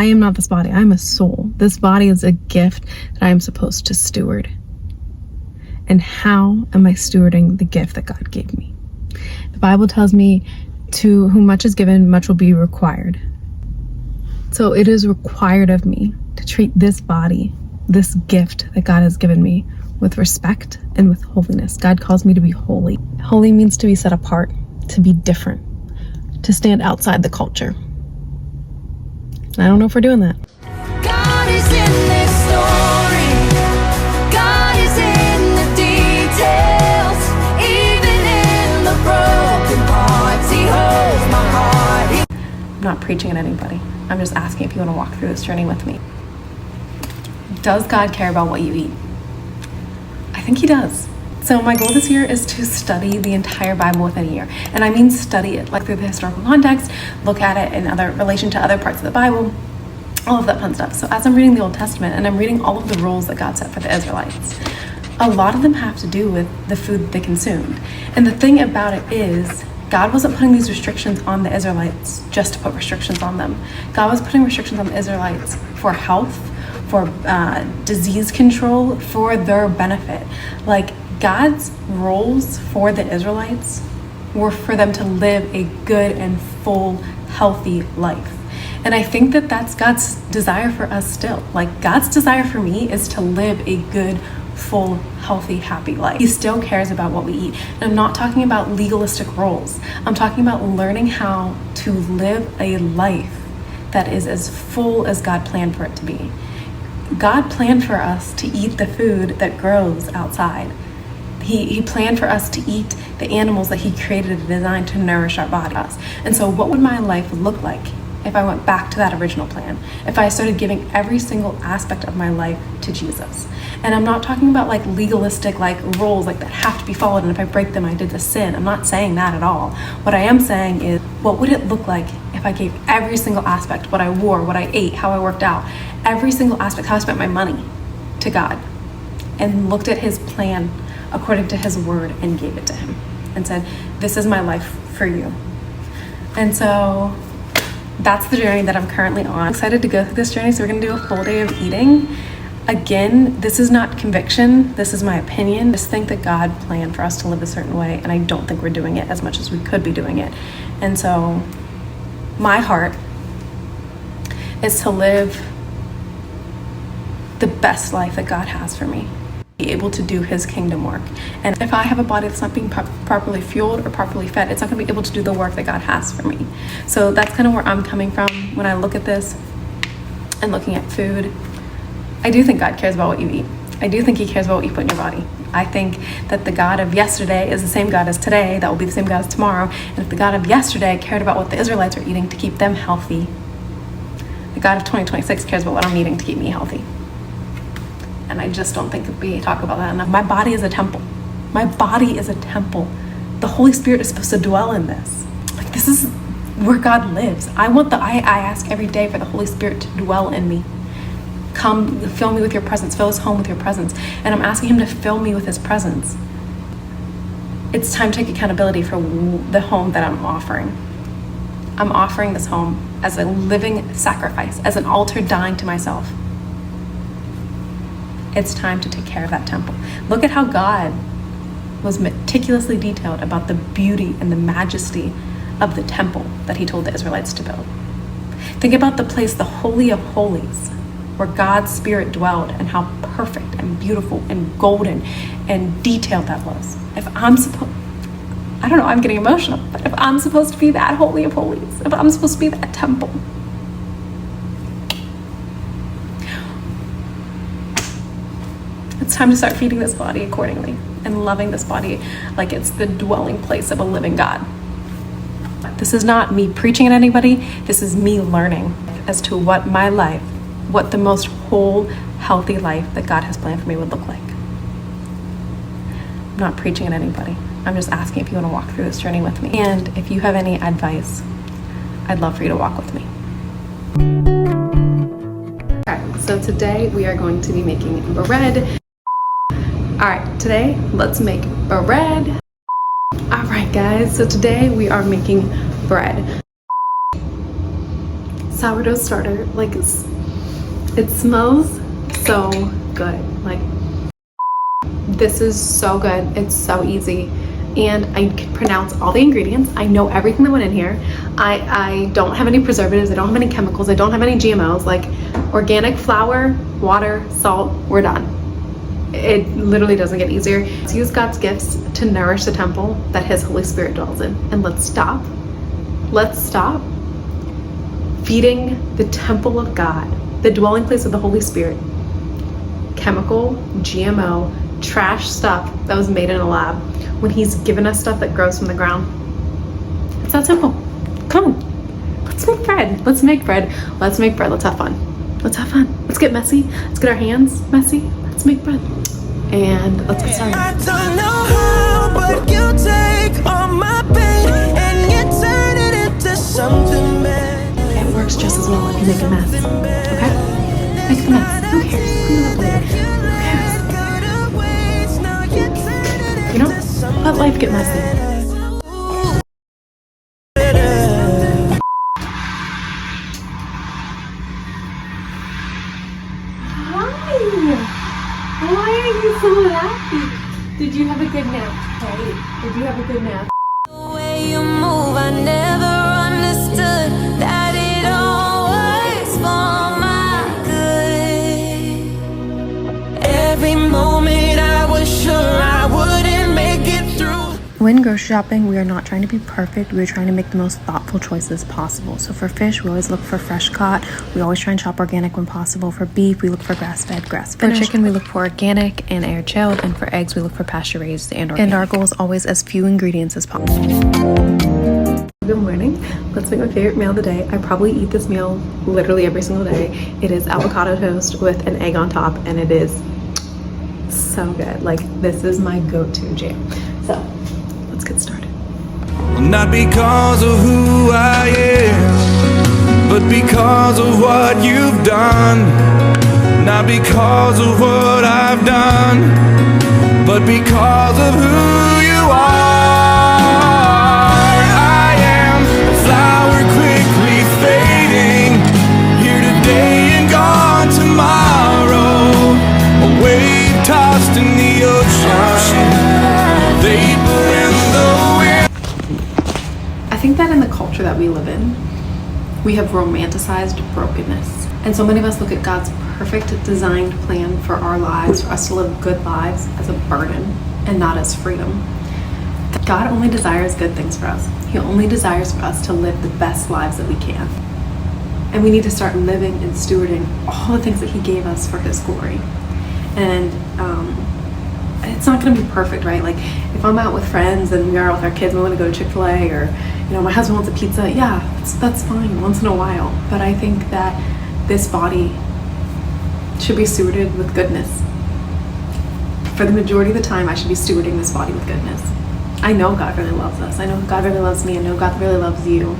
I am not this body. I'm a soul. This body is a gift that I am supposed to steward. And how am I stewarding the gift that God gave me? The Bible tells me, to whom much is given, much will be required. So it is required of me to treat this body, this gift that God has given me, with respect and with holiness. God calls me to be holy. Holy means to be set apart, to be different, to stand outside the culture. I don't know if we're doing that. God is in this story. God is in the details. Even in the broken parts, He holds my heart. I'm not preaching at anybody. I'm just asking if you want to walk through this journey with me. Does God care about what you eat? I think He does. So my goal this year is to study the entire Bible within a year. And I mean study it, like through the historical context, look at it in relation to other parts of the Bible, all of that fun stuff. So as I'm reading the Old Testament and I'm reading all of the rules that God set for the Israelites, a lot of them have to do with the food that they consumed. And the thing about it is, God wasn't putting these restrictions on the Israelites just to put restrictions on them. God was putting restrictions on the Israelites for health, for disease control, for their benefit. Like, God's rules for the Israelites were for them to live a good and full, healthy life. And I think that that's God's desire for us still. Like, God's desire for me is to live a good, full, healthy, happy life. He still cares about what we eat. And I'm not talking about legalistic rules. I'm talking about learning how to live a life that is as full as God planned for it to be. God planned for us to eat the food that grows outside. He planned for us to eat the animals that He created and designed to nourish our bodies. And so what would my life look like if I went back to that original plan? If I started giving every single aspect of my life to Jesus? And I'm not talking about like legalistic like rules like that have to be followed, and if I break them I did a sin. I'm not saying that at all. What I am saying is, what would it look like if I gave every single aspect, what I wore, what I ate, how I worked out, every single aspect, how I spent my money, to God, and looked at His plan according to His word and gave it to Him and said, this is my life for you. And so that's the journey that I'm currently on. I'm excited to go through this journey. So we're gonna do a full day of eating. Again, this is not conviction, this is my opinion. I just think that God planned for us to live a certain way, and I don't think we're doing it as much as we could be doing it. And so my heart is to live the best life that God has for me, be able to do His kingdom work. And if I have a body that's not being properly fueled or properly fed, it's not gonna be able to do the work that God has for me. So that's kind of where I'm coming from when I look at this and looking at food. I do think God cares about what you eat. I do think He cares about what you put in your body. I think that the God of yesterday is the same God as today, that will be the same God as tomorrow. And if the God of yesterday cared about what the Israelites were eating to keep them healthy, the God of 2026 cares about what I'm eating to keep me healthy. And I just don't think we talk about that enough. My body is a temple. My body is a temple. The Holy Spirit is supposed to dwell in this. Like, this is where God lives. I ask every day for the Holy Spirit to dwell in me. Come, fill me with your presence. Fill this home with your presence. And I'm asking Him to fill me with His presence. It's time to take accountability for the home that I'm offering. I'm offering this home as a living sacrifice, as an altar dying to myself. It's time to take care of that temple. Look at how God was meticulously detailed about the beauty and the majesty of the temple that He told the Israelites to build. Think about the place, the Holy of Holies, where God's Spirit dwelled, and how perfect and beautiful and golden and detailed that was. If I'm supposed, I don't know, I'm getting emotional, but if I'm supposed to be that Holy of Holies, if I'm supposed to be that temple, it's time to start feeding this body accordingly and loving this body like it's the dwelling place of a living God. This is not me preaching at anybody. This is me learning as to what my life, what the most whole, healthy life that God has planned for me would look like. I'm not preaching at anybody. I'm just asking if you want to walk through this journey with me. And if you have any advice, I'd love for you to walk with me. Okay, so today we are going to be making bread. All right, today let's make bread. All right, guys, so today we are making bread. sourdough starter. Like, it smells so good. Like, this is so good. It's so easy. And I can pronounce all the ingredients. I know everything that went in here. I don't have any preservatives. I don't have any chemicals. I don't have any GMOs. Like, organic flour, water, salt, we're done. It literally doesn't get easier. Let's use God's gifts to nourish the temple that His Holy Spirit dwells in. And let's stop feeding the temple of God, the dwelling place of the Holy Spirit, chemical, GMO, trash stuff that was made in a lab, when He's given us stuff that grows from the ground. It's that simple. Come on, let's make bread. Let's make bread. Let's make bread. Let's have fun. Let's have fun. Let's get messy. Let's get our hands messy. Let's make bread. And let's get started. I don't know how, but you take all my pain and you turn it into something better. It works just as well if you make a mess. Okay? Make a mess. Who cares? Clean it up later. Who cares? You know, let life get messy. Why are you so happy? Did you have a good nap? Hey, did you have a good nap? The way you move, I never understood that it all works for my good. Every moment I was sure I wouldn't make it through. When grocery shopping, we are not trying to be perfect. We are trying to make the most thoughtful choices possible. So for fish, we always look for fresh caught. We always try and shop organic when possible. For beef, we look for grass-fed, grass-finished. For chicken, we look for organic and air-chilled. And for eggs, we look for pasture-raised and organic. And our goal is always as few ingredients as possible. Good morning. Let's make my favorite meal of the day. I probably eat this meal literally every single day. It is avocado toast with an egg on top, and it is so good. Like, this is my go-to jam. So let's get started. Not because of who I am, but because of what you've done. Not because of what I've done, but because of who you are. I am a flower quickly fading, here today and gone tomorrow. A wave tossed in the ocean, vapor in the wind. I think that in the culture that we live in, we have romanticized brokenness. And so many of us look at God's perfect designed plan for our lives, for us to live good lives, as a burden and not as freedom. God only desires good things for us. He only desires for us to live the best lives that we can. And we need to start living and stewarding all the things that He gave us for His glory. And it's not going to be perfect, right? Like, if I'm out with friends and we are with our kids and we want to go to Chick-fil-A, or, you know, my husband wants a pizza, yeah, that's fine once in a while. But I think that this body should be stewarded with goodness. For the majority of the time, I should be stewarding this body with goodness. I know God really loves us. I know God really loves me. I know God really loves you.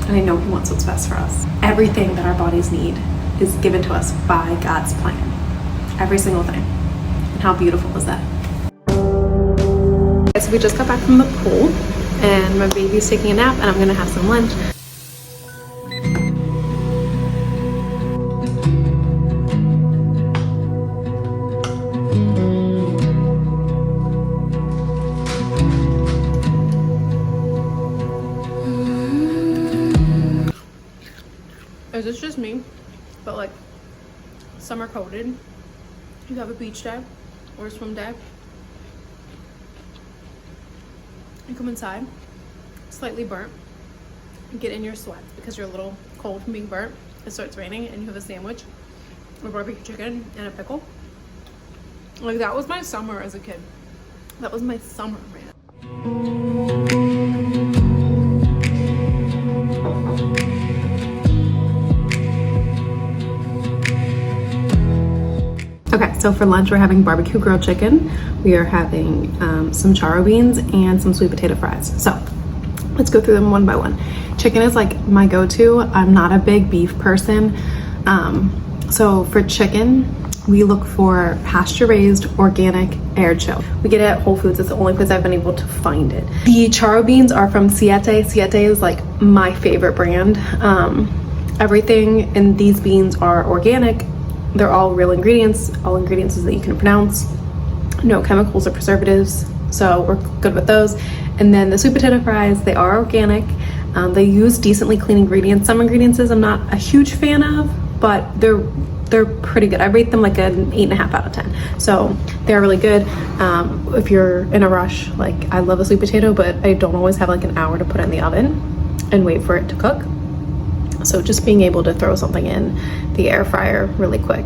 And I know He wants what's best for us. Everything that our bodies need is given to us by God's plan. Every single thing. And how beautiful is that? So we just got back from the pool, and my baby's taking a nap, and I'm gonna have some lunch. Is this just me? But like, summer coated, you have a beach day or a swim day, you come inside, slightly burnt, and get in your sweats because you're a little cold from being burnt. It starts raining and you have a sandwich, a barbecue chicken, and a pickle. Like, that was my summer as a kid. That was my summer, man. Okay, so for lunch we're having barbecue grilled chicken. We are having some charro beans and some sweet potato fries. So let's go through them one by one. Chicken is like my go-to. I'm not a big beef person. So for chicken, we look for pasture-raised, organic, air-chilled. We get it at Whole Foods. It's the only place I've been able to find it. The charro beans are from Siete. Siete is like my favorite brand. Everything in these beans are organic. They're all real ingredients, all ingredients that you can pronounce. No chemicals or preservatives, so we're good with those. And then the sweet potato fries, they are organic. They use decently clean ingredients. Some ingredients I'm not a huge fan of, but they're pretty good. I rate them like an 8.5 out of 10. So they're really good. If you're in a rush, like I love a sweet potato, but I don't always have like an hour to put it in the oven and wait for it to cook. So just being able to throw something in the air fryer really quick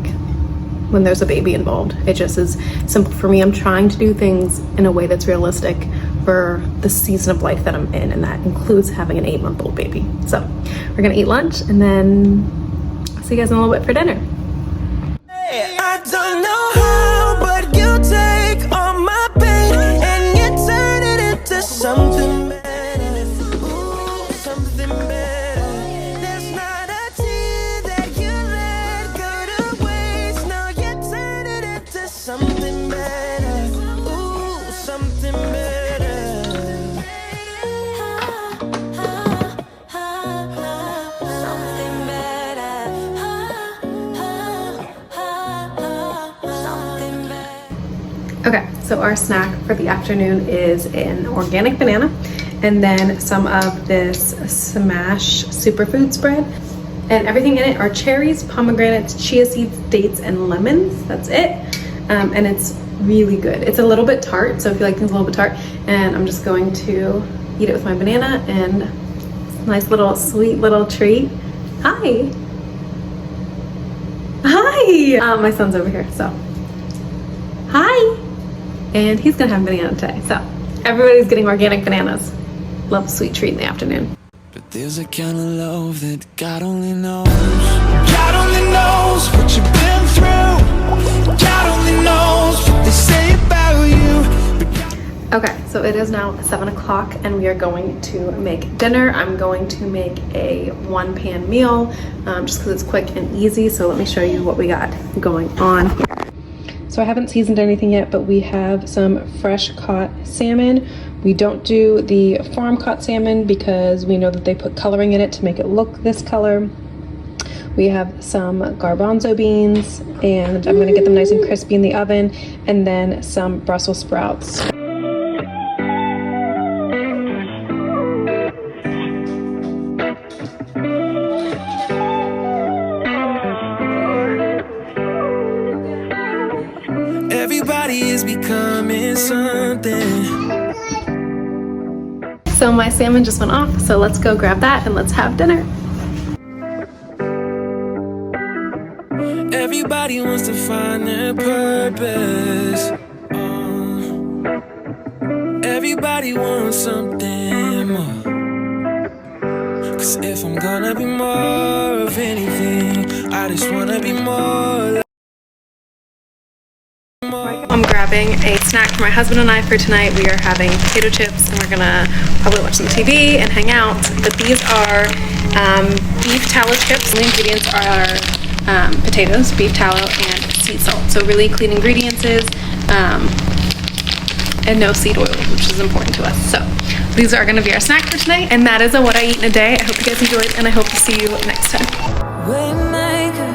when there's a baby involved, it just is simple for me. I'm trying to do things in a way that's realistic for the season of life that I'm in, and that includes having an 8-month-old baby. So we're gonna eat lunch, and then I'll see you guys in a little bit for dinner. I don't know how, but you take all my pain and you turn it into something better. Ooh, something better. There's not a tear that you let go to waste. Now you turn it into something better. Ooh, something better. Okay, so our snack for the afternoon is an organic banana and then some of this Smash superfood spread. And everything in it are cherries, pomegranates, chia seeds, dates, and lemons. That's it. And it's really good. It's a little bit tart, so if you like things a little bit tart, and I'm just going to eat it with my banana, and nice little sweet little treat. Hi. Hi. My son's over here, so hi. And he's gonna have banana today. So everybody's getting organic bananas. Love a sweet treat in the afternoon. But there's a kind of love that God only knows. God only knows what you've been through. God only knows what they say about you. Okay, so it is now 7 o'clock and we are going to make dinner. I'm going to make a 1-pan meal just because it's quick and easy. So let me show you what we got going on here. So I haven't seasoned anything yet, but we have some fresh caught salmon. We don't do the farm caught salmon because we know that they put coloring in it to make it look this color. We have some garbanzo beans, and I'm gonna get them nice and crispy in the oven, and then some Brussels sprouts. Everybody is becoming something. So my salmon just went off, so let's go grab that and let's have dinner. Everybody wants to find their purpose. Everybody wants something more. 'Cause if I'm gonna be more of anything, I just wanna be more. I'm grabbing a snack for my husband and I for tonight. We are having potato chips and we're gonna probably watch some TV and hang out. But these are beef tallow chips. The ingredients are potatoes, beef tallow, and sea salt. So really clean ingredients and no seed oil, which is important to us. So these are gonna be our snack for tonight. And that is what I eat in a day. I hope you guys enjoyed and I hope to see you next time. Waymaker.